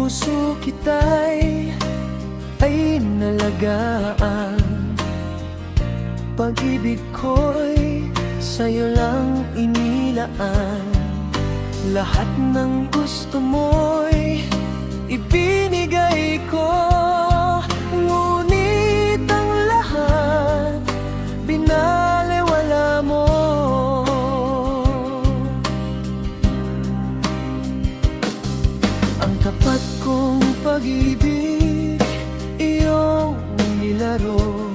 puso kita'y nalagaan. Pag-ibig ko'y sa'yo lang inilaan. Lahat ng gusto mo'y ibinigay ko, ngunit ang lahat binaliwala mo. Ang tapat kong pag-ibig, iyong nilaro.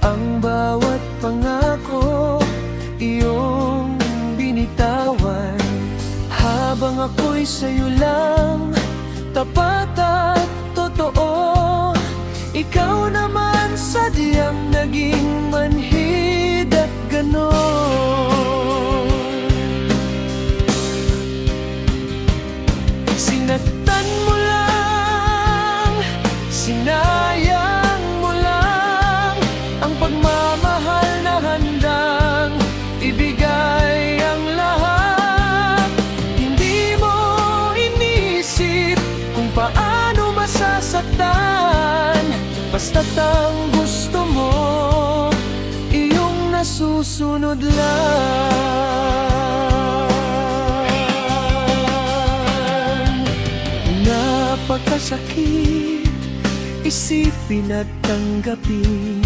Ang bawat pangako, iyong binitawan. Habang ako'y sa'yo lang, tapat at totoo. Ikaw naman sadyang naging manhid at ganon. Sinaktan mo lang, sinayang mo lang ang pagmamahal na handang ibigay ang lahat. Hindi mo inisip kung paano masasaktan. Basta't ang gusto mo, iyong nasusunod lang. Napakasakit isipin at tanggapin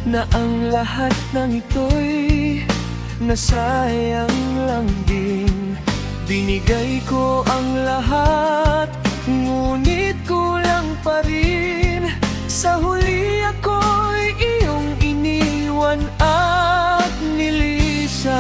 na ang lahat ng ito'y nasayang lang din. Binigay ko ang lahat, ngunit kulang pa rin. Sa huli ako'y iyong iniwan at nilisan.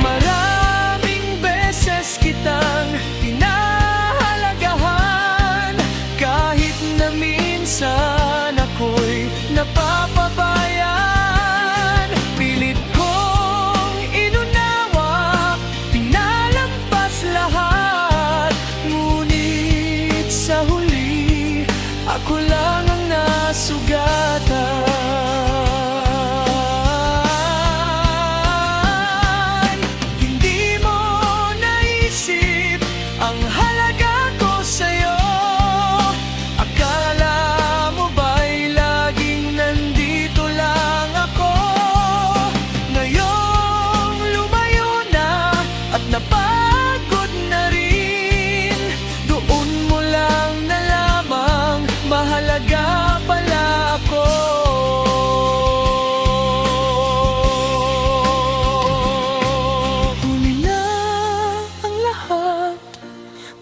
Maraming beses kitang pinahalagahan, kahit na minsan ako'y napapabayan. Pilit kong inunawa, pinalampas lahat, ngunit sa huli ako lang ang nasugatan. Hindi mo naisip ang halaga ko sa'yo. Akala mo ba'y laging nandito lang ako? Ngayong lumayo na at napagod na rin, doon mo lang nalamang mahalaga pala ako. Huli na ang lahat,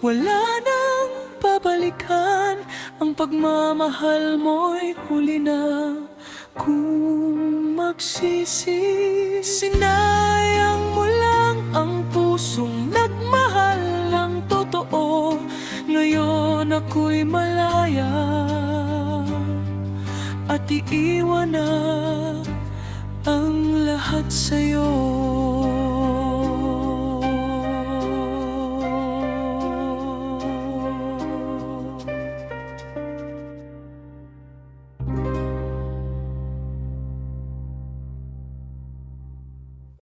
wala nang babalikan. Ang pagmamahal mo'y huli na. Kung magsisi, sinayang mo lang ang pusong nagmahal ng totoo. Ngayon ako'y malaya at iiwan na ang lahat sa'yo.